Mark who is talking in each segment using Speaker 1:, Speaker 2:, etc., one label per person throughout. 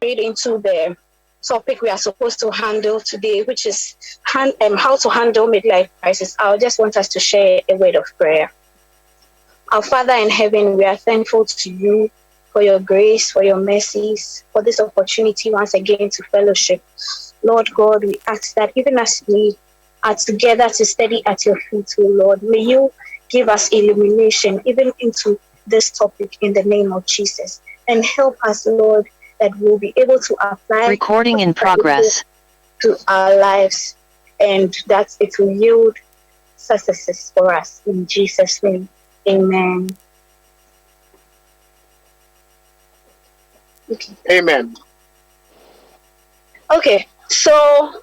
Speaker 1: read into the topic we are supposed to handle today, which is how to handle midlife crisis, I just want us to share a word of prayer. Our Father in heaven, we are thankful to you for your grace, for your mercies, for this opportunity once again to fellowship. Lord God, we ask that even as we are together to study at your feet, O Lord, may you give us illumination even into this topic in the name of Jesus. And help us, Lord, that we'll be able to apply
Speaker 2: recording in progress
Speaker 1: to our lives and that it will yield successes for us. In Jesus' name, amen.
Speaker 3: Okay. Amen.
Speaker 1: Okay, so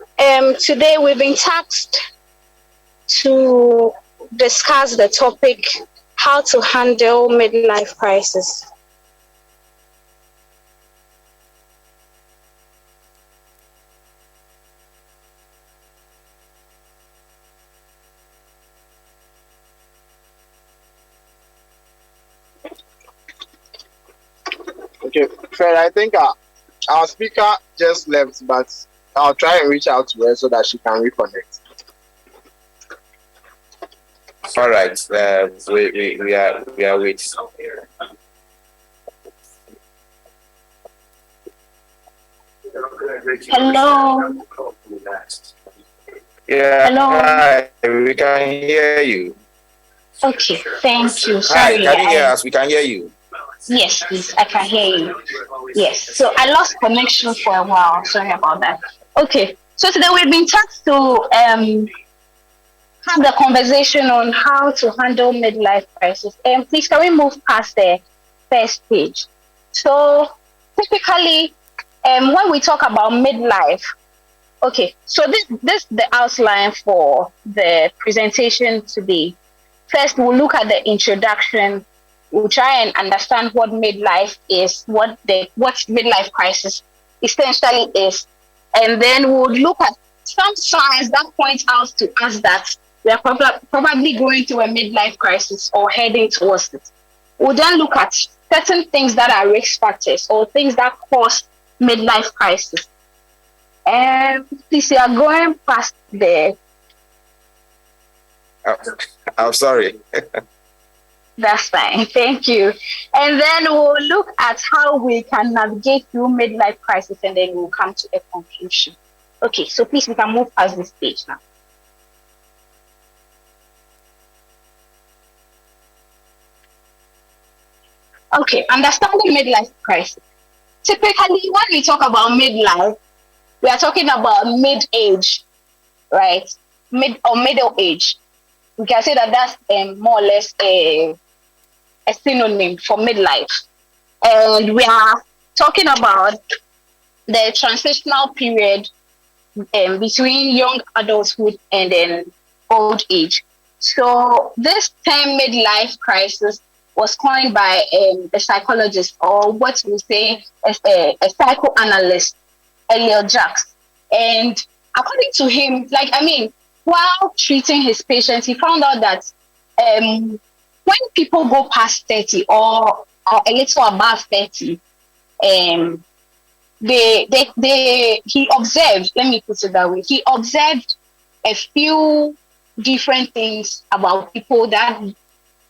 Speaker 1: today we've been tasked to discuss the topic, how to handle midlife crisis.
Speaker 3: Okay, Fred, I think our speaker just left, but I'll try and reach out to her so that she can reconnect.
Speaker 4: All right, we are waiting.
Speaker 1: Hello.
Speaker 4: Yeah.
Speaker 1: Hello.
Speaker 4: Hi, we can hear you.
Speaker 1: Okay, thank you.
Speaker 4: Sorry. Hi, can you hear us? We can hear you.
Speaker 1: Yes, please, I can hear you. Yes, so I lost connection for a while. Sorry about that. Okay, so today we've been tasked to have the conversation on how to handle midlife crisis. Please, can we move past the first page? So typically, when we talk about midlife, okay, so this is the outline for the presentation today. First, we'll look at the introduction. We'll try and understand what midlife is, what midlife crisis essentially is, and then we'll look at some signs that point out to us that we are probably going through a midlife crisis or heading towards it. We'll then look at certain things that are risk factors or things that cause midlife crisis. And please, you are going past there.
Speaker 4: I'm sorry.
Speaker 1: That's fine. Thank you. And then we'll look at how we can navigate through midlife crisis, and then we'll come to a conclusion. Okay, so please, we can move past this page now. Okay, understanding midlife crisis. Typically, when we talk about midlife, we are talking about mid-age, right? Middle age. We can say that that's more or less a synonym for midlife. And we are talking about the transitional period between young adulthood and then old age. So this term midlife crisis was coined by a psychologist, or what we say as a psychoanalyst, Elliot Jacks. And according to him, while treating his patients, he found out that when people go past 30 or a little above 30, he observed, let me put it that way, he observed a few different things about people that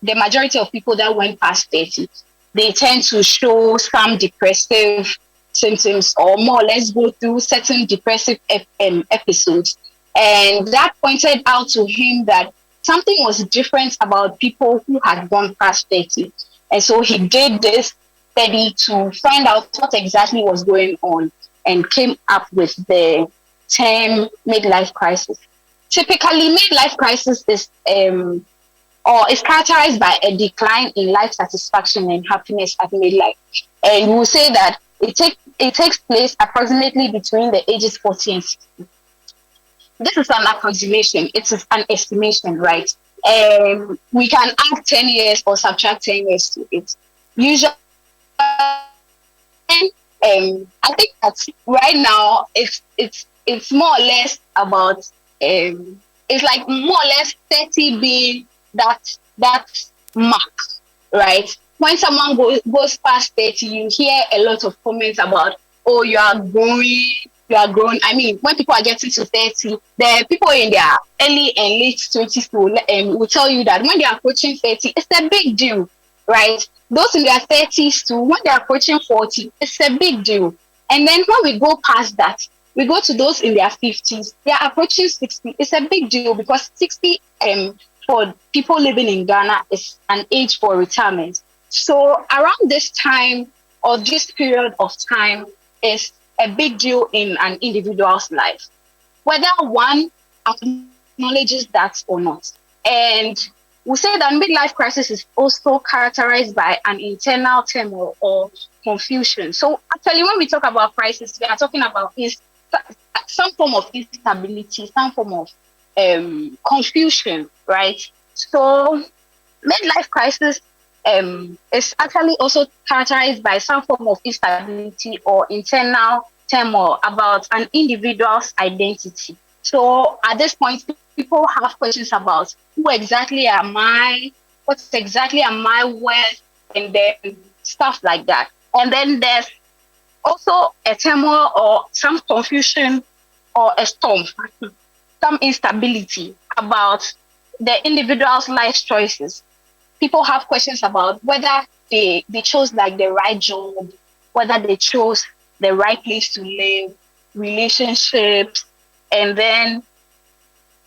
Speaker 1: the majority of people that went past 30, they tend to show some depressive symptoms or more or less go through certain depressive episodes. And that pointed out to him that something was different about people who had gone past 30. And so he did this study to find out what exactly was going on and came up with the term midlife crisis. Typically, midlife crisis is characterized by a decline in life satisfaction and happiness at midlife. And we'll say that it takes place approximately between the ages 40 and 60. This is an approximation. It is an estimation, right? We can add 10 years or subtract 10 years to it. Usually, I think that right now it's more or less about it's like more or less 30 being that mark, right? When someone goes past 30, you hear a lot of comments about, oh, you are growing, you are grown. I mean, when people are getting to 30, the people in their early and late 20s will tell you that when they are approaching 30, it's a big deal, right? Those in their 30s too, when they are approaching 40, it's a big deal. And then when we go past that, we go to those in their 50s, they are approaching 60. It's a big deal because 60 for people living in Ghana is an age for retirement. So around this time or this period of time is a big deal in an individual's life, whether one acknowledges that or not. And we say that midlife crisis is also characterized by an internal turmoil or confusion. So actually, when we talk about crisis, we are talking about some form of instability, some form of confusion, right? So midlife crisis is actually also characterized by some form of instability or internal turmoil about an individual's identity. So at this point, people have questions about who exactly am I, what exactly am I worth, and then stuff like that. And then there's also a turmoil or some confusion or a storm, some instability about the individual's life choices. People have questions about whether they chose like the right job, whether they chose the right place to live, relationships, and then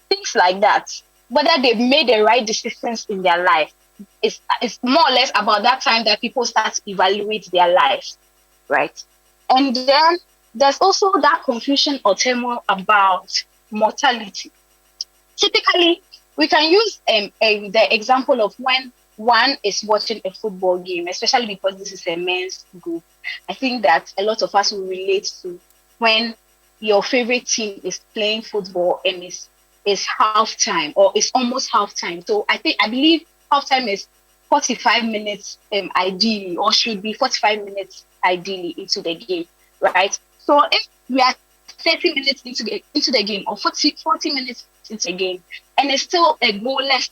Speaker 1: things like that. Whether they've made the right decisions in their life. It's more or less about that time that people start to evaluate their lives, right? And then there's also that confusion or turmoil about mortality. Typically, we can use the example of when one is watching a football game, especially because this is a men's group. I think that a lot of us will relate to when your favorite team is playing football and is halftime or is almost halftime. So I believe halftime is 45 minutes ideally, or should be 45 minutes ideally into the game, right? So if we are 30 minutes into the game or 40 minutes into the game and it's still a goalless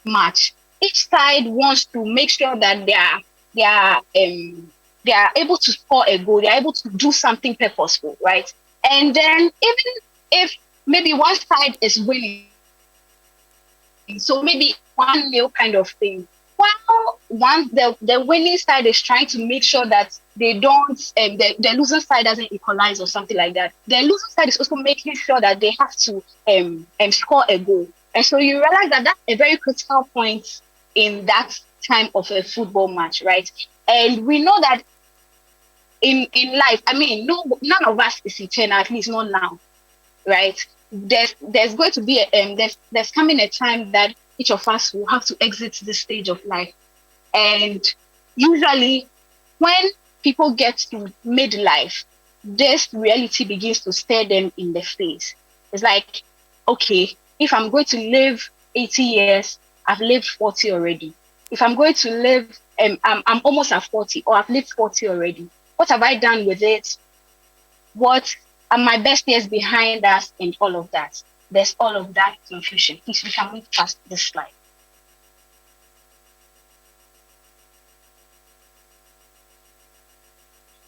Speaker 1: match, each side wants to make sure that they are able to score a goal, they are able to do something purposeful, right? And then even if maybe one side is winning, so maybe 1-0 kind of thing, while the winning side is trying to make sure that they don't the losing side doesn't equalize or something like that, the losing side is also making sure that they have to score a goal. And so you realize that that's a very critical point in that time of a football match, right? And we know that in life, I mean, none of us is eternal, at least not now, right? There's going to be there's coming a time that each of us will have to exit this stage of life. And usually when people get to midlife, this reality begins to stare them in the face. It's like, okay, if I'm going to live 80 years, I've lived 40 already. If I'm going to live, I'm almost at 40, or I've lived 40 already. What have I done with it? What are my best years behind us and all of that? There's all of that confusion. Please, we can move past this slide.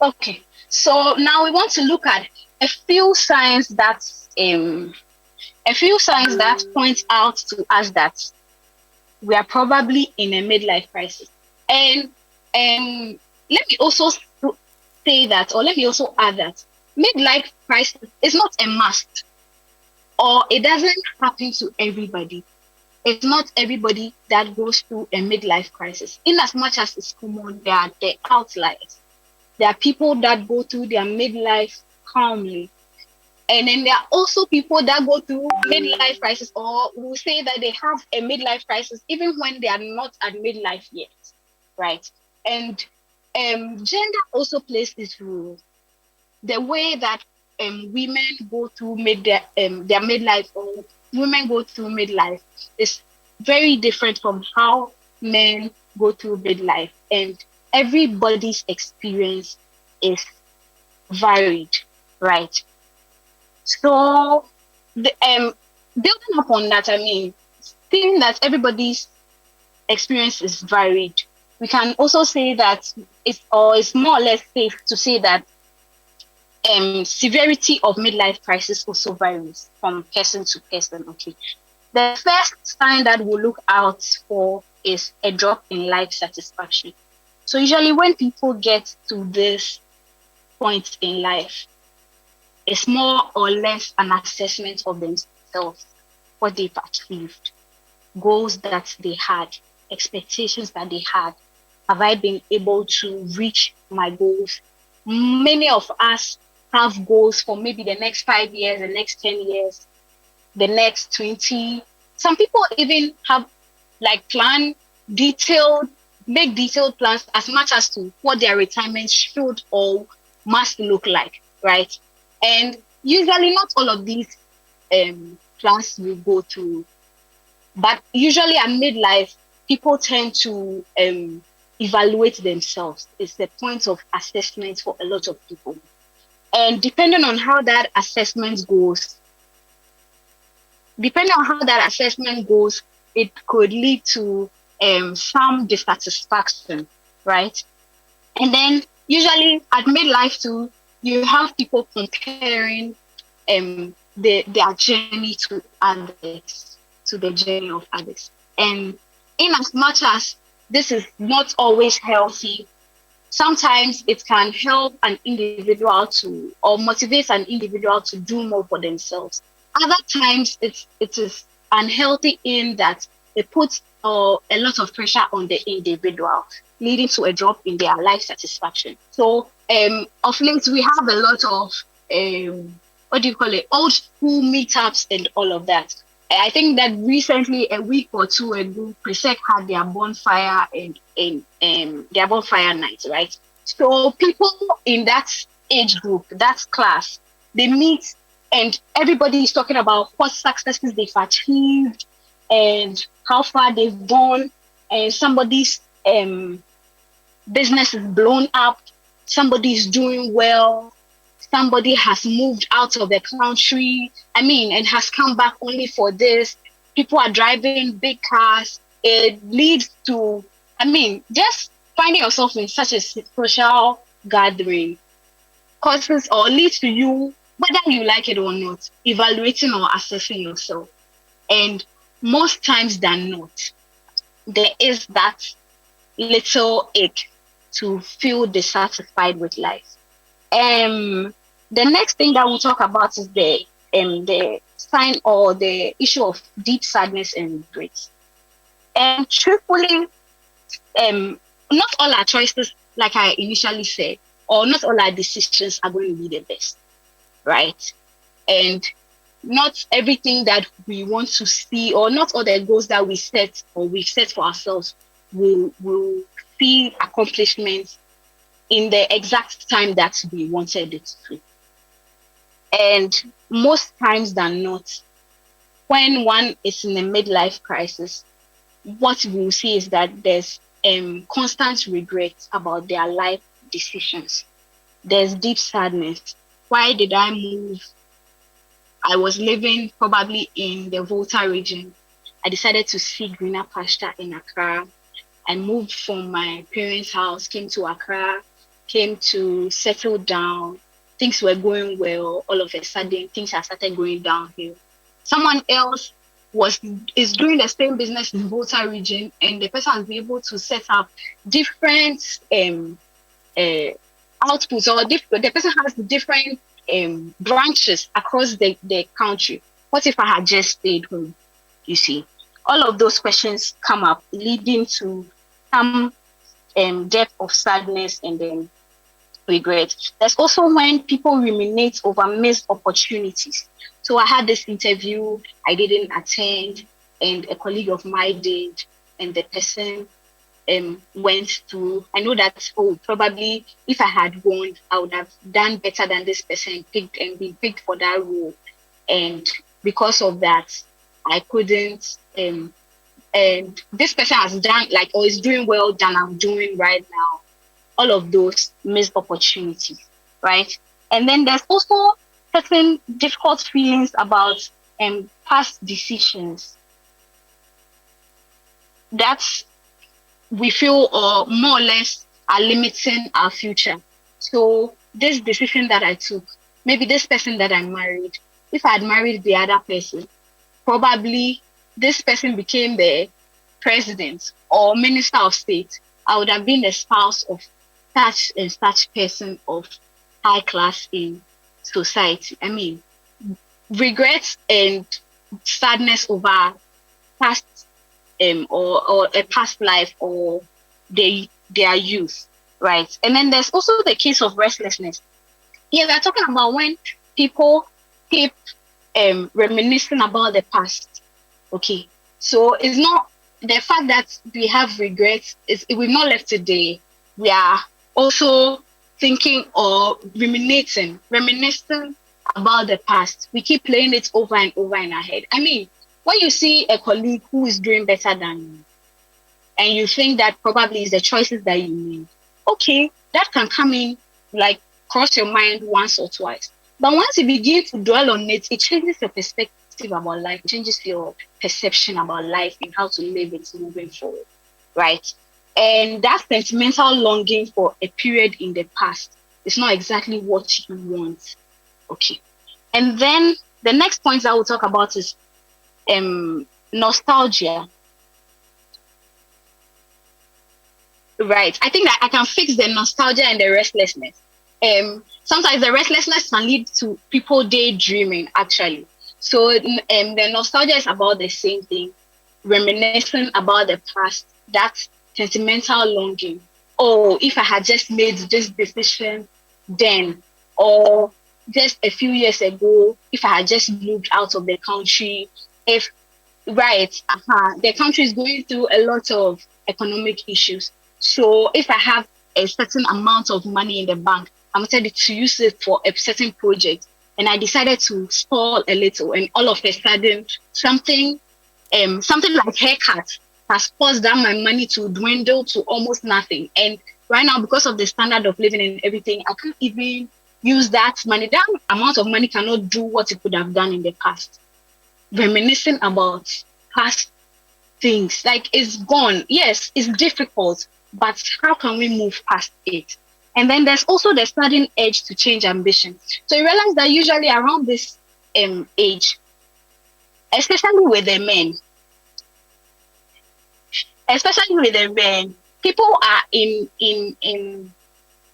Speaker 1: Okay, so now we want to look at a few signs that point out to us that we are probably in a midlife crisis. And let me also say that, or let me also add that midlife crisis is not a must, or it doesn't happen to everybody. It's not everybody that goes through a midlife crisis. In as much as it's common, there are the outliers. There are people that go through their midlife calmly. And then there are also people that go through midlife crisis, or will say that they have a midlife crisis even when they are not at midlife yet, right? And gender also plays this role. The way that women go through their midlife, or women go through midlife, is very different from how men go through midlife, and everybody's experience is varied, right? So, building upon that, I mean, seeing that everybody's experience is varied, we can also say that it's more or less safe to say that severity of midlife crisis also varies from person to person. Okay. The first sign that we'll look out for is a drop in life satisfaction. So usually when people get to this point in life, it's more or less an assessment of themselves, what they've achieved, goals that they had, expectations that they had. Have I been able to reach my goals? Many of us have goals for maybe the next 5 years, the next 10 years, the next 20. Some people even have like detailed, make detailed plans as much as to what their retirement should or must look like, right? And usually not all of these plans will go through, but usually at midlife, people tend to evaluate themselves. It's the point of assessment for a lot of people. And depending on how that assessment goes, it could lead to some dissatisfaction, right? And then usually at midlife too, you have people comparing their journey to others, to the journey of others. And in as much as this is not always healthy, sometimes it can help an individual to or motivate an individual to do more for themselves. Other times it is unhealthy in that it puts a lot of pressure on the individual, leading to a drop in their life satisfaction. So of late we have a lot of what do you call it, old school meetups and all of that. I think that recently, a week or two ago, Presec had their bonfire and their bonfire night, right? So people in that age group, that class, they meet and everybody is talking about what successes they've achieved and how far they've gone. And somebody's business is blown up, somebody's doing well, somebody has moved out of the country, and has come back only for this. People are driving big cars. It leads to, just finding yourself in such a social gathering causes or leads to you, whether you like it or not, evaluating or assessing yourself. And most times than not, there is that little ache to feel dissatisfied with life. The next thing that we'll talk about is the sign or the issue of deep sadness and regret. And truthfully, not all our choices, like I initially said, or not all our decisions are going to be the best, right? And not everything that we want to see, or not all the goals that we set for ourselves will see accomplishments in the exact time that we wanted it to. And most times than not, when one is in a midlife crisis, what we'll see is that there's constant regret about their life decisions. There's deep sadness. Why did I move? I was living probably in the Volta region. I decided to seek greener pasture in Accra. I moved from my parents' house, came to Accra, came to settle down. Things were going well. All of a sudden, things have started going downhill. Someone else is doing the same business in Volta region, and the person has been able to set up different outputs, or the person has different branches across the country. What if I had just stayed home? You see, all of those questions come up, leading to some depth of sadness and then regret. There's also when people ruminate over missed opportunities. So I had this interview, I didn't attend, and a colleague of mine did, and the person went through. I know that, probably if I had won, I would have done better than this person, picked and been picked for that role. And because of that, I couldn't. And this person has done or is doing well than I'm doing right now. All of those missed opportunities, right? And then there's also certain difficult feelings about past decisions that we feel or more or less are limiting our future. So this decision that I took, maybe this person that I married, if I had married the other person, probably this person became the president or minister of state, I would have been the spouse of such and such person of high class in society. I mean, regrets and sadness over past or a past life or their youth, right? And then there's also the case of restlessness. Yeah, we're talking about when people keep reminiscing about the past. Okay, so it's not the fact that we have regrets. Is we're not left today. We are also thinking or reminiscing about the past. We keep playing it over and over in our head. I mean, when you see a colleague who is doing better than you, and you think that probably is the choices that you made, okay, that can come in, like, cross your mind once or twice. But once you begin to dwell on it, it changes your perspective about life, it changes your perception about life and how to live it moving forward, right? And that sentimental longing for a period in the past is not exactly what you want. Okay. And then the next point I will talk about is nostalgia. Right. I think that I can fix the nostalgia and the restlessness. Sometimes the restlessness can lead to people daydreaming, actually. So the nostalgia is about the same thing, reminiscing about the past, that sentimental longing. Oh, if I had just made this decision then, or just a few years ago, if I had just moved out of the country, if, right, the country is going through a lot of economic issues. So if I have a certain amount of money in the bank, I'm decided to use it for a certain project, and I decided to stall a little, and all of a sudden something like haircut has caused that my money to dwindle to almost nothing. And right now, because of the standard of living and everything, I can't even use that money. That amount of money cannot do what it could have done in the past. Reminiscing about past things, like, it's gone. Yes, it's difficult, but how can we move past it? And then there's also the sudden urge to change ambition. So you realize that usually around this age, especially with the men, people are in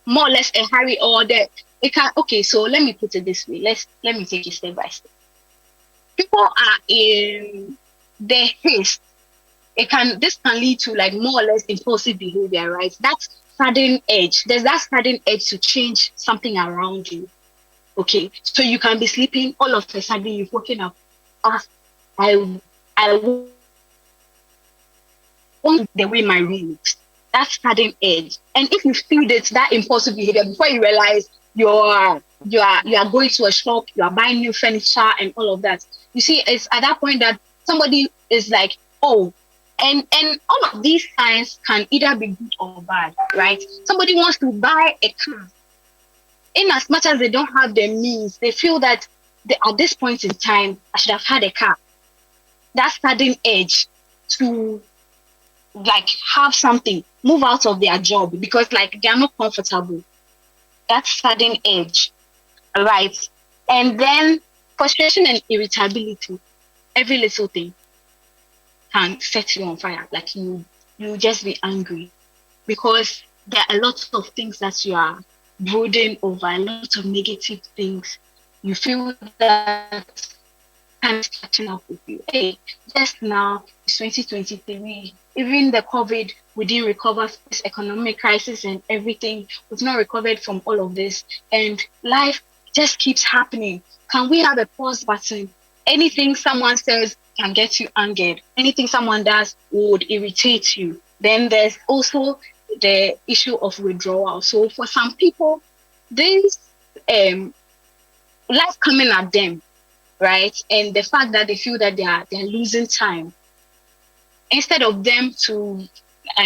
Speaker 1: more or less a hurry, or that it can. Okay, so let me put it this way. Let me take it step by step. People are in the haste. This can lead to, like, more or less impulsive behavior, right? That's sudden edge. There's that sudden edge to change something around you. Okay, so you can be sleeping, all of a sudden you've woken up. I want the way my room looks. That's sudden edge. And if you feed it that impulsive behavior before you realize you are going to a shop, you are buying new furniture and all of that. You see, it's at that point that somebody is like, oh, and all of these signs can either be good or bad, right? Somebody wants to buy a car. In as much as they don't have the means, they feel that at this point in time, I should have had a car. That sudden edge to, like, have something, move out of their job because, like, they are not comfortable. That sudden edge, right? And then frustration and irritability. Every little thing can set you on fire. Like, you just be angry because there are a lot of things that you are brooding over, a lot of negative things. You feel that time is catching up with you. Hey, just now, it's 2023. Even the COVID, we didn't recover from this economic crisis and everything. We've not recovered from all of this. And life just keeps happening. Can we have a pause button? Anything someone says can get you angered. Anything someone does would irritate you. Then there's also the issue of withdrawal. So for some people, this life coming at them, right? And the fact that they feel that they're losing time, instead of them to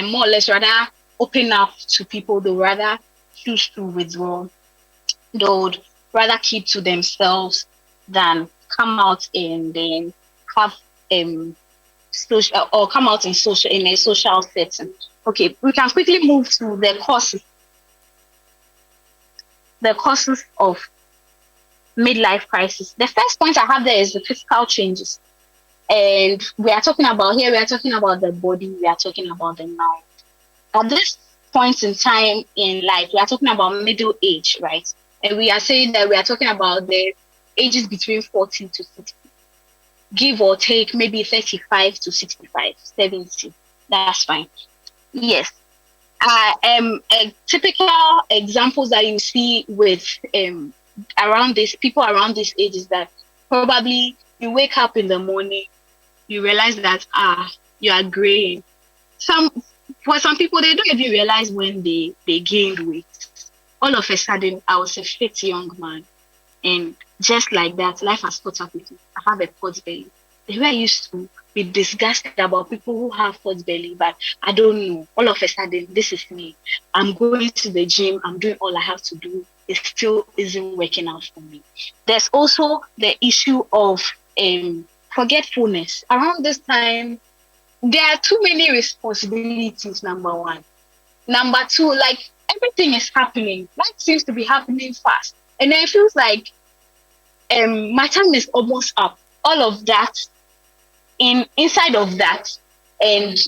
Speaker 1: more or less rather open up to people, they rather choose to withdraw. They would rather keep to themselves than come out and then have social, or come out in a social setting. Okay, we can quickly move to the causes. the causes of midlife crisis. The first point I have there is the physical changes. And we are talking about the body, we are talking about the mind. At this point in time in life, we are talking about middle age, right? And we are saying that we are talking about the ages between 40 to 60, give or take maybe 35 to 65, 70. That's fine. Yes. Typical examples that you see with around this people around this age is that probably you wake up in the morning, you realize that you are graying. For some people, they don't even realize when they gained weight. All of a sudden, I was a fit young man, and just like that, life has caught up with me. I have a pot belly. The way I used to be disgusted about people who have pot belly, but I don't know. All of a sudden, this is me. I'm going to the gym. I'm doing all I have to do. It still isn't working out for me. There's also the issue of forgetfulness. Around this time, there are too many responsibilities, number one. Number two, like everything is happening. Life seems to be happening fast. And then it feels like my time is almost up. All of that, inside of that, and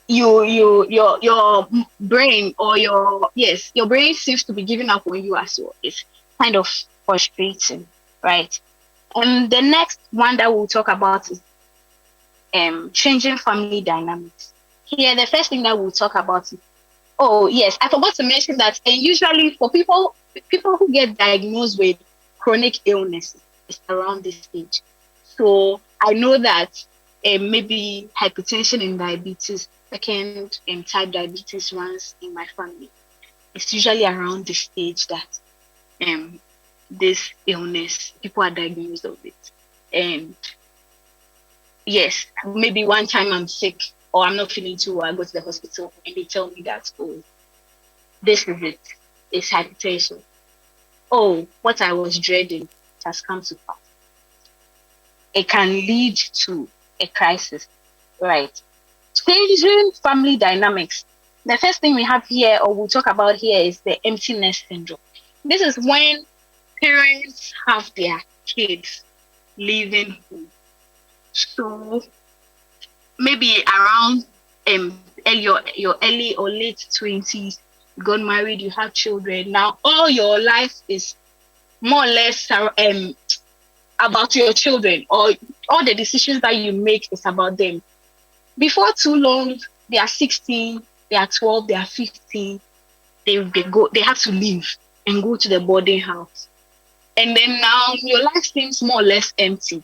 Speaker 1: your brain or your brain seems to be giving up on you as well. It's kind of frustrating, right? And the next one that we'll talk about is changing family dynamics. Here, the first thing that we'll talk about is, oh yes, I forgot to mention that, and usually for people who get diagnosed with chronic illnesses, it's around this stage. So I know that maybe hypertension and diabetes, second type diabetes runs in my family. It's usually around this stage that this illness, people are diagnosed with it. And yes, maybe one time I'm sick or I'm not feeling too well, I go to the hospital and they tell me that, oh, this is it. It's hypertension. Oh, what I was dreading has come to pass. It can lead to a crisis, right? Changing family dynamics. The first thing we have here, or we'll talk about here, is the emptiness syndrome. This is when parents have their kids leaving home. So maybe around your early or late 20s, you got married, you have children. Now all your life is more or less about your children, or all the decisions that you make is about them. Before too long, they are 16, they are 12, they are 15. They have to leave and go to the boarding house. And then now your life seems more or less empty.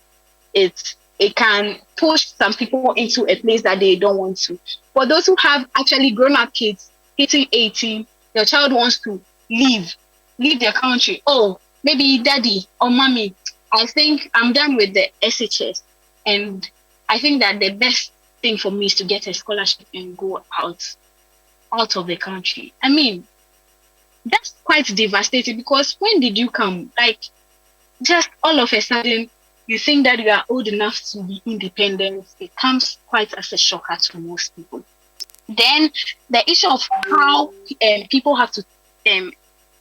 Speaker 1: It can push some people into a place that they don't want to. For those who have actually grown up kids hitting 18, your child wants to leave their country. Oh, maybe daddy or mommy, I think I'm done with the SHS, and I think that the best thing for me is to get a scholarship and go out of the country. I mean, that's quite devastating, because when did you come? Like, just all of a sudden, you think that you are old enough to be independent. It comes quite as a shocker to most people. Then the issue of how people have to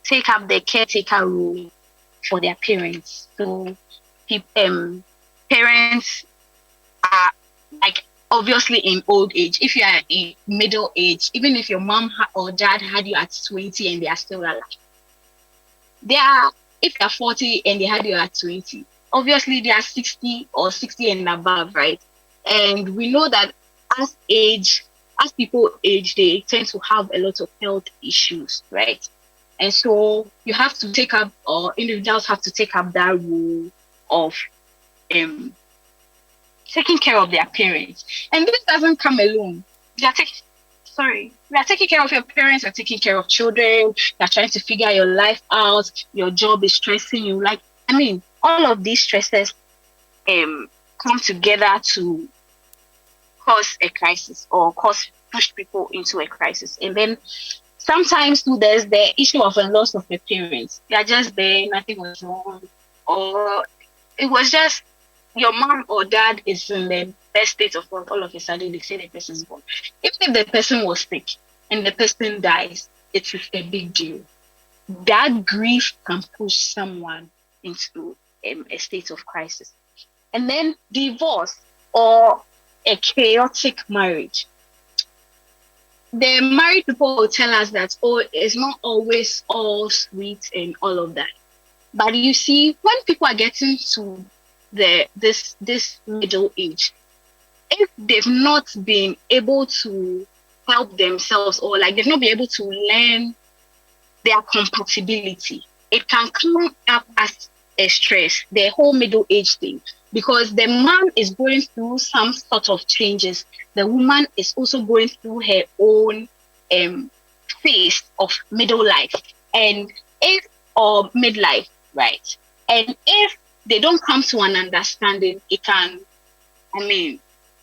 Speaker 1: take up the caretaker role for their parents. So parents are like obviously in old age. If you are in middle age, even if your mom or dad had you at 20 and they are still alive, if they are 40 and they had you at 20, obviously they are 60 or 60 and above, right? And we know that as people age, they tend to have a lot of health issues, right? And so you have to take up, or individuals have to take up that role of taking care of their parents. And this doesn't come alone. We are taking care of your parents, you're taking care of children, you're trying to figure your life out, your job is stressing you. Like, I mean, all of these stresses come together to cause a crisis, or push people into a crisis. And then sometimes too, there's the issue of a loss of a parent. They are just there, nothing was wrong, or it was just your mom or dad is in the best state of health. All of a sudden, they say the person's born. Even if the person was sick and the person dies, it's a big deal. that grief can push someone into a state of crisis. And then divorce or a chaotic marriage. The married people will tell us that, oh, it's not always all sweet and all of that. But you see, when people are getting to this middle age, if they've not been able to help themselves, or like they've not been able to learn their compatibility, it can come up as a stress, the whole middle age thing, because the man is going through some sort of changes. The woman is also going through her own phase of middle life, and if or midlife, right? And if they don't come to an understanding, it can,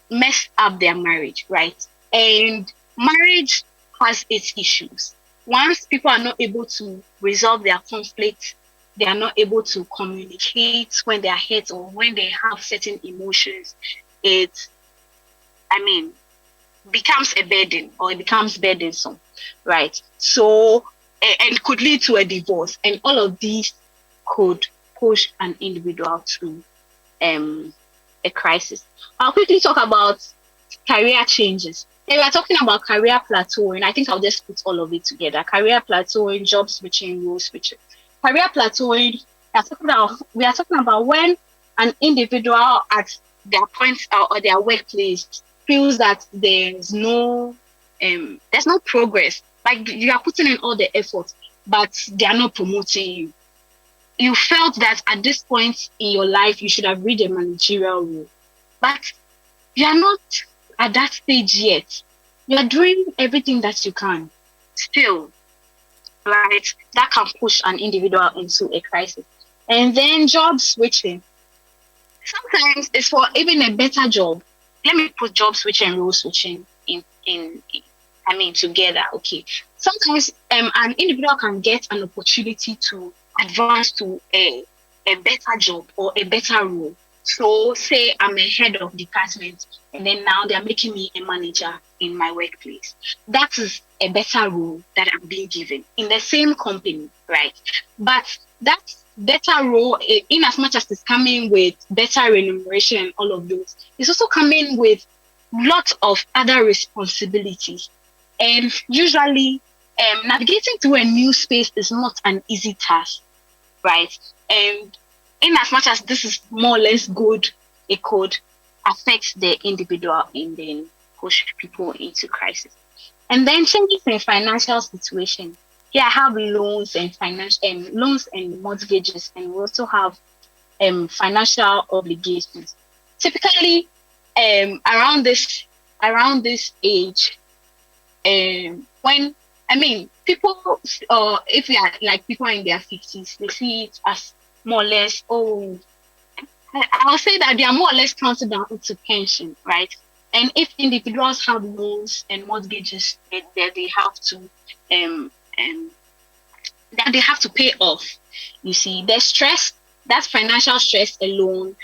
Speaker 1: mess up their marriage, right? And marriage has its issues. Once people are not able to resolve their conflicts, they are not able to communicate when they are hurt or when they have certain emotions, it, becomes a burden, or it becomes burdensome, right? So, and could lead to a divorce. And all of these could push an individual to a crisis. I'll quickly talk about career changes. If we're talking about career plateauing, I think I'll just put all of it together. Career plateauing, job switching, role switching. Career plateauing, we are talking about when an individual at their point or their workplace feels that there's no progress. Like you are putting in all the effort, but they are not promoting you. You felt that at this point in your life you should have reached a managerial role, but you are not at that stage yet. You are doing everything that you can still, right? That can push an individual into a crisis. And then job switching. Sometimes it's for even a better job. Let me put job switching and role switching together. Okay. Sometimes an individual can get an opportunity to advance to a better job or a better role. So say I'm a head of department, and then now they're making me a manager in my workplace. That is a better role that I'm being given in the same company, right? But that better role, in as much as it's coming with better remuneration and all of those, it's also coming with lots of other responsibilities. And usually, navigating through a new space is not an easy task, right? And in as much as this is more or less good, it could affect the individual and then push people into crisis. And then changes in financial situation. Here I have loans and mortgages, and we also have financial obligations. Typically, around this age, when people, or if we are like people in their 50s, they see it as more or less, I'll say that they are more or less counted down into pension, right? And if individuals have loans and mortgages that they have to pay off, you see, the stress, that financial stress alone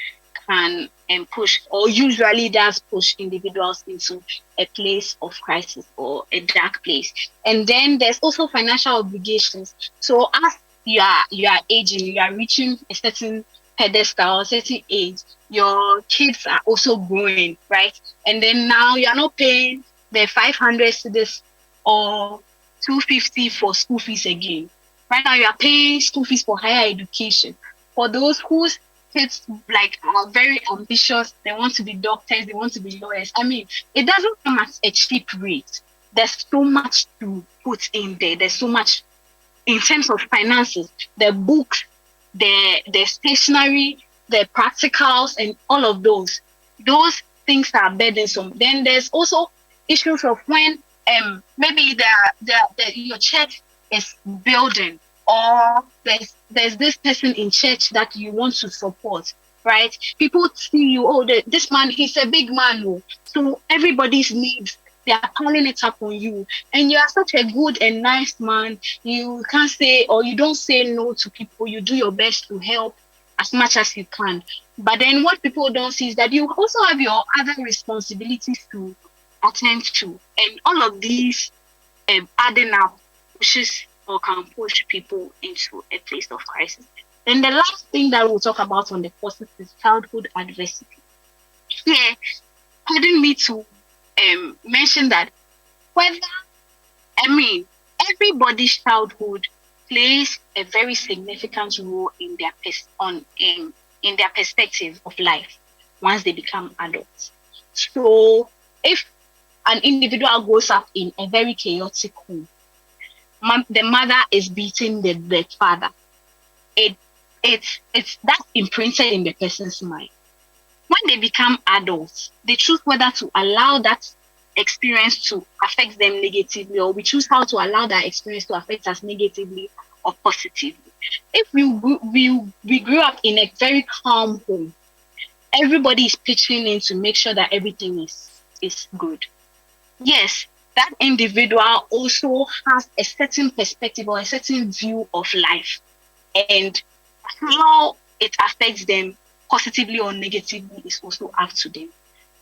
Speaker 1: can push, or usually does push individuals into a place of crisis or a dark place. And then there's also financial obligations. So as you are aging, you are reaching a certain pedestal, a certain age, your kids are also growing, right? And then now you are not paying the 500 to this or 250 for school fees again. Right now you are paying school fees for higher education. For those whose kids like are very ambitious, they want to be doctors, they want to be lawyers. It doesn't come at a cheap rate. There's so much to put in there. There's so much in terms of finances, the books, the stationery, the practicals, and all of those things are burdensome. Then there's also issues of when maybe your church is building, or there's this person in church that you want to support, right? People see you, this man, he's a big man, so everybody's needs, they are piling it up on you, and you are such a good and nice man. You can't say, or you don't say no to people. You do your best to help as much as you can. But then what people don't see is that you also have your other responsibilities to attend to, and all of these adding up pushes or can push people into a place of crisis. Then the last thing that we'll talk about on the causes is childhood adversity. Here, pardon me to mention that whether, I mean, everybody's childhood plays a very significant role in their in their perspective of life once they become adults. So if an individual grows up in a very chaotic home, the mother is beating the father, it's that's imprinted in the person's mind. When they become adults, they choose whether to allow that experience to affect them negatively, or we choose how to allow that experience to affect us negatively or positively. If we grew up in a very calm home, everybody is pitching in to make sure that everything is good. Yes, that individual also has a certain perspective or a certain view of life, and how it affects them positively or negatively is also up to them.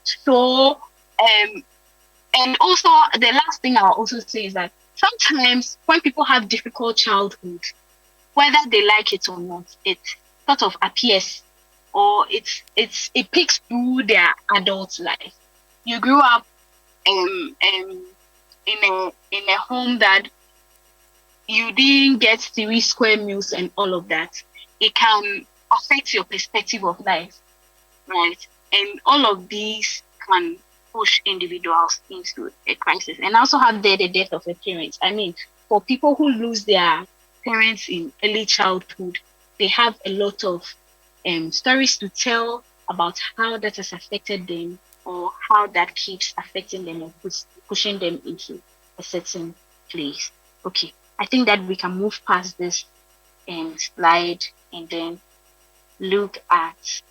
Speaker 1: So, and also the last thing I'll also say is that sometimes when people have difficult childhood, whether they like it or not, it sort of appears, or it peeks through their adult life. You grew up in a home that you didn't get 3 square meals and all of that. It can affect your perspective of life, right? And all of these can push individuals into a crisis. And also have the death of a parent. I mean, for people who lose their parents in early childhood, they have a lot of stories to tell about how that has affected them, or how that keeps affecting them or pushing them into a certain place. Okay, I think that we can move past this slide and then look at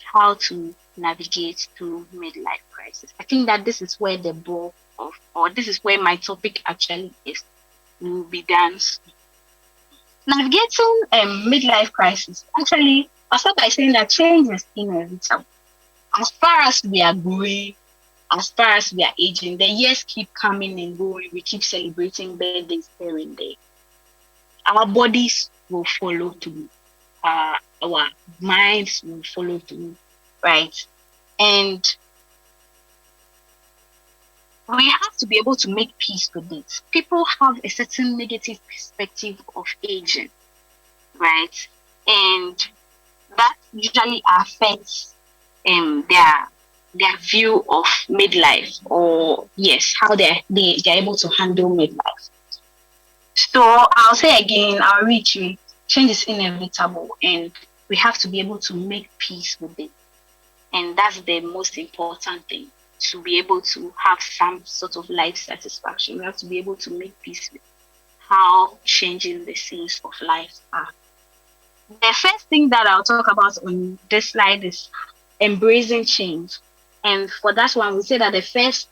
Speaker 1: how to navigate through midlife crisis. I think that this is where the bulk of, or this is where my topic actually is, will be done. Navigating midlife crisis. Actually, I'll start by saying that change is inevitable. As far as we are growing, as far as we are aging, the years keep coming and going. We keep celebrating birthdays here and there. Our bodies will follow through. Our minds will follow through, right? And we have to be able to make peace with it. People have a certain negative perspective of aging, right? And that usually affects their view of midlife, or yes, how they're able to handle midlife. So I'll say again, I'll reiterate, change is inevitable, and we have to be able to make peace with it. And that's the most important thing, to be able to have some sort of life satisfaction. We have to be able to make peace with how changing the scenes of life are. The first thing that I'll talk about on this slide is embracing change. And for that one, we say that the first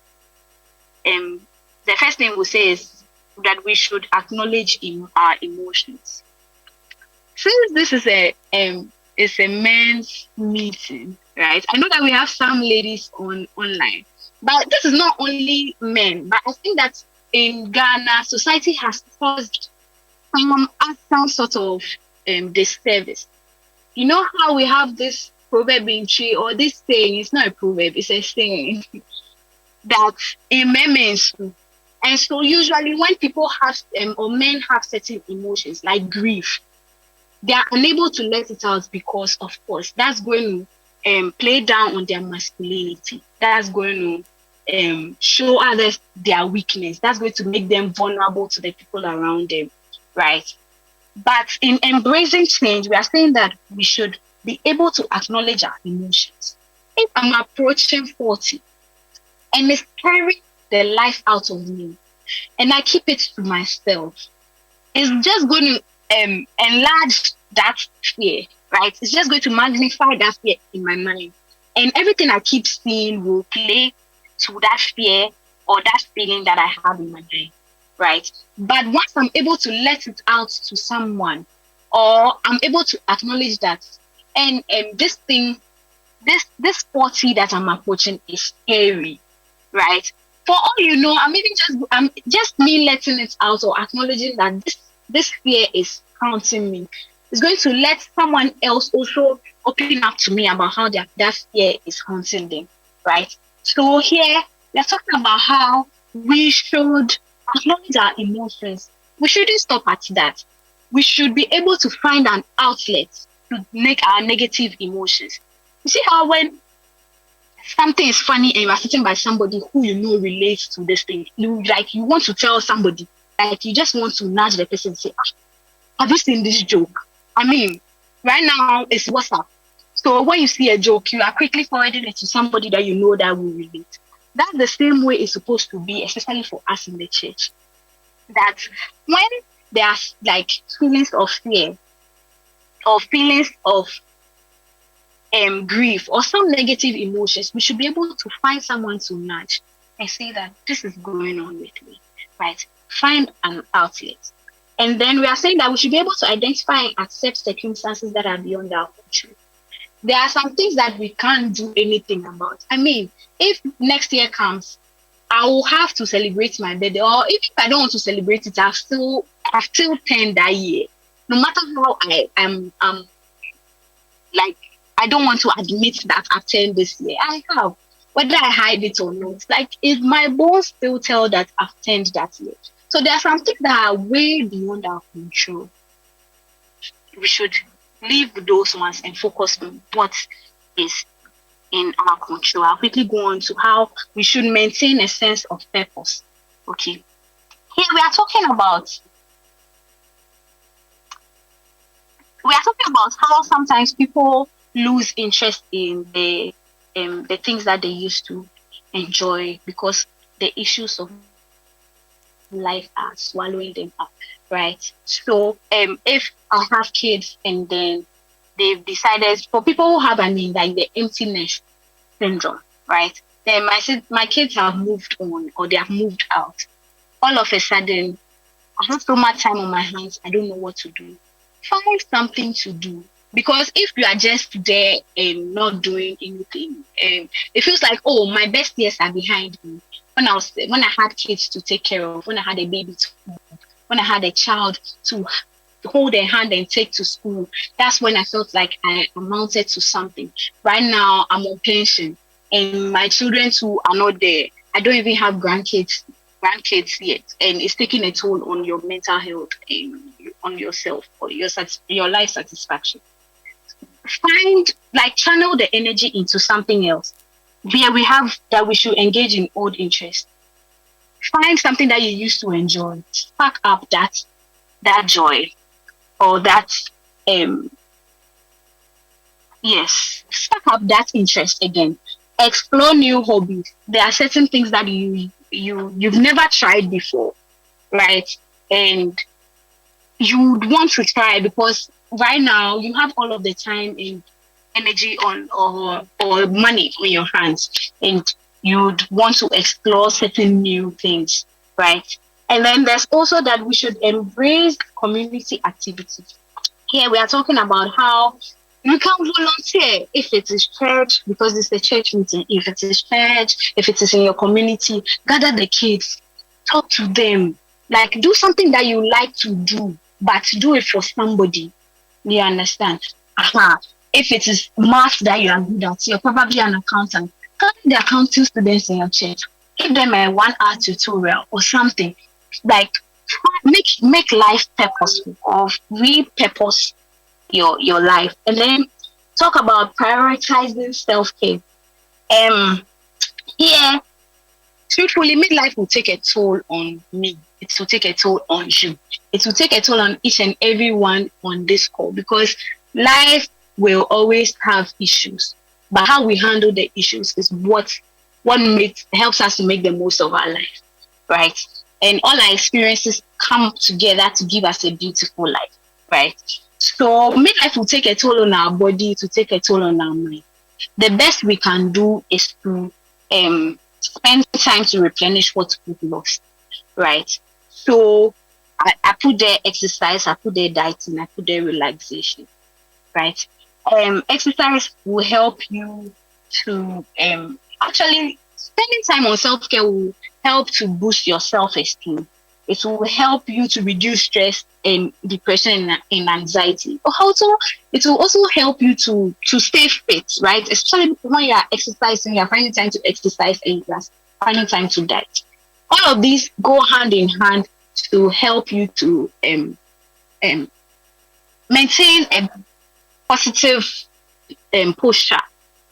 Speaker 1: thing we say is that we should acknowledge our emotions. Since this is a men's meeting, right? I know that we have some ladies online, but this is not only men. But I think that in Ghana, society has caused some sort of disservice. You know how we have this proverb in tree, or this saying? It's not a proverb; it's a saying that in men means. And so usually when people have or men have certain emotions like grief, they are unable to let it out, because of course that's going to play down on their masculinity. That's going to show others their weakness. That's going to make them vulnerable to the people around them, right? But in embracing change, we are saying that we should be able to acknowledge our emotions. If I'm approaching 40 and it's carrying the life out of me, and I keep it to myself, it's just going to enlarge that fear, right? It's just going to magnify that fear in my mind. And everything I keep seeing will play to that fear or that feeling that I have in my mind, right? But once I'm able to let it out to someone, or I'm able to acknowledge that, and this thing, this 40 that I'm approaching is scary, right? For all you know, I'm just me letting it out or acknowledging that this fear is haunting me. It's going to let someone else also open up to me about how that fear is haunting them, right? So here we're talking about how we should acknowledge our emotions. We shouldn't stop at that. We should be able to find an outlet to make our negative emotions. You see how when something is funny and you are sitting by somebody who you know relates to this thing, you want to tell somebody, like you just want to nudge the person and say, have you seen this joke? I mean, right now it's WhatsApp. So when you see a joke, you are quickly forwarding it to somebody that you know that will relate. That's the same way it's supposed to be, especially for us in the church. That when there's like feelings of fear or feelings of grief or some negative emotions, we should be able to find someone to nudge and say that this is going on with me, right? Find an outlet. And then we are saying that we should be able to identify and accept circumstances that are beyond our control. There are some things that we can't do anything about. I mean, if next year comes, I will have to celebrate my birthday, or if I don't want to celebrate it, I've still turned that year. No matter how I am, like I don't want to admit that I've turned this year. I have, whether I hide it or not. Like, if my bones still tell that I've turned that year. So there are some things that are way beyond our control. We should leave those ones and focus on what is in our control. I'll quickly go on to how we should maintain a sense of purpose. Okay. Here we are talking about how sometimes people lose interest in the things that they used to enjoy because the issues of life are swallowing them up, right? So if I have kids and then they've decided, for people who have like the emptiness syndrome, right? Then my kids have moved on or they have moved out. All of a sudden, I have so much time on my hands, I don't know what to do. Find something to do. Because if you are just there and not doing anything, it feels like, oh, my best years are behind me. When I had kids to take care of, when I had a baby to when I had a child to hold their hand and take to school, that's when I felt like I amounted to something. Right now, I'm on pension, and my children too are not there. I don't even have grandkids yet, and it's taking a toll on your mental health and on yourself or your life satisfaction. Channel the energy into something else. Where we have that we should engage in old interest. Find something that you used to enjoy. Spark up that joy or that spark up that interest again. Explore new hobbies. There are certain things that you've never tried before, right? And you would want to try because right now you have all of the time and energy on or money on your hands, and you'd want to explore certain new things, right? And then there's also that we should embrace community activities. Here we are talking about how you can volunteer if it is church, because it's a church meeting. If it is church, if it is in your community, gather the kids, talk to them, like do something that you like to do, but do it for somebody. You understand? If it is math that you are good at, you're probably an accountant. Tell the accounting students in your church, give them a 1 hour tutorial or something. Like make life purposeful or repurpose your life. And then talk about prioritizing self-care. Here, truthfully, midlife will take a toll on me. It will take a toll on you. It will take a toll on each and every one on this call, because life will always have issues. But how we handle the issues is what helps us to make the most of our life, right? And all our experiences come together to give us a beautiful life, right? So midlife will take a toll on our body, to take a toll on our mind. The best we can do is to spend time to replenish what we've lost, right? So I put there exercise, I put there dieting, I put there relaxation, right? Exercise will help you to actually spending time on self-care will help to boost your self-esteem. It will help you to reduce stress and depression and anxiety. But also, it will also help you to stay fit, right? Especially when you are exercising, you are finding time to exercise and you are finding time to diet. All of these go hand in hand to help you to maintain a positive posture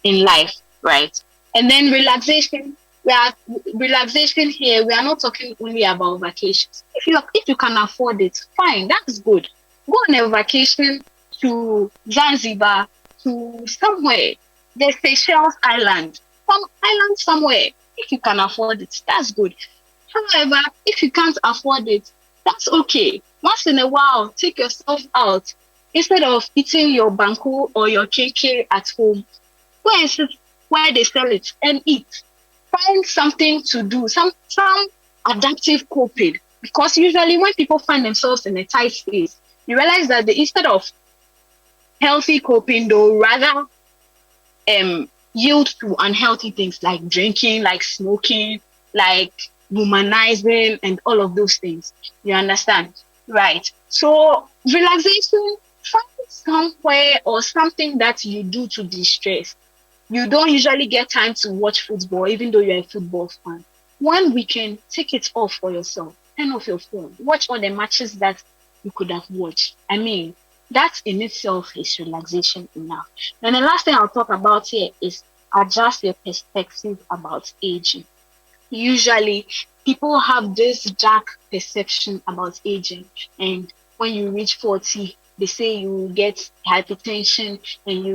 Speaker 1: in life, right? And then relaxation. Relaxation here. We are not talking only about vacations. If you can afford it, fine, that's good. Go on a vacation to Zanzibar, to somewhere, the Seychelles Island, some island somewhere. If you can afford it, that's good. However, if you can't afford it, that's okay. Once in a while, take yourself out. Instead of eating your banku or your KK at home, go and sit where they sell it and eat. Find something to do, some adaptive coping. Because usually when people find themselves in a tight space, you realize that instead of healthy coping, they'll rather yield to unhealthy things like drinking, like smoking, like womanizing, and all of those things. You understand? Right. So relaxation, find somewhere or something that you do to de-stress. You don't usually get time to watch football, even though you're a football fan. One weekend, take it off for yourself. Turn off your phone. Watch all the matches that you could have watched. I mean, that in itself is relaxation enough. And the last thing I'll talk about here is adjust your perspective about aging. Usually, people have this dark perception about aging, and when you reach 40, they say you will get hypertension and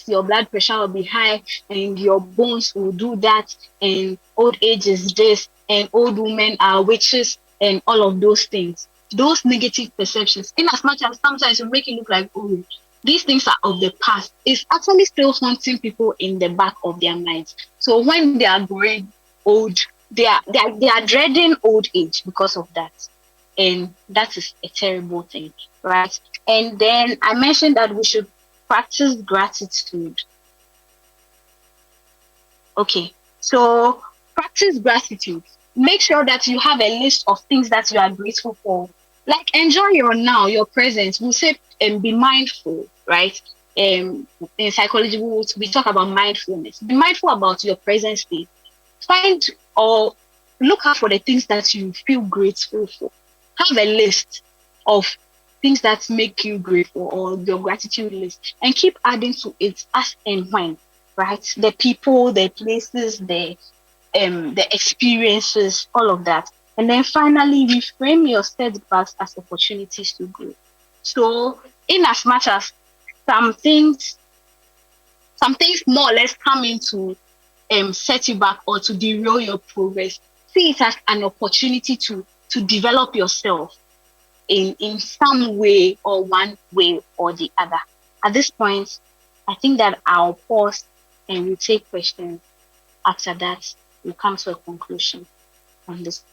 Speaker 1: your blood pressure will be high and your bones will do that, and old age is this, and old women are witches, and all of those things. Those negative perceptions, in as much as sometimes you make it look like, oh, these things are of the past, it's actually still haunting people in the back of their minds. So when they are growing old, they are dreading old age because of that. And that is a terrible thing, right? And then I mentioned that we should practice gratitude. Okay, so practice gratitude. Make sure that you have a list of things that you are grateful for. Like enjoy your now, your present. We say and be mindful, right? In psychology, we talk about mindfulness. Be mindful about your present state. Find or look out for the things that you feel grateful for. Have a list of things that make you grateful or your gratitude list, and keep adding to it as and when, right? The people, the places, the experiences, all of that. And then finally, reframe your setbacks as opportunities to grow. So, in as much as some things more or less come into set you back or to derail your progress, see it as an opportunity to develop yourself in some way or one way or the other. At this point, I think that I'll pause and we'll take questions. After that, we'll come to a conclusion on this.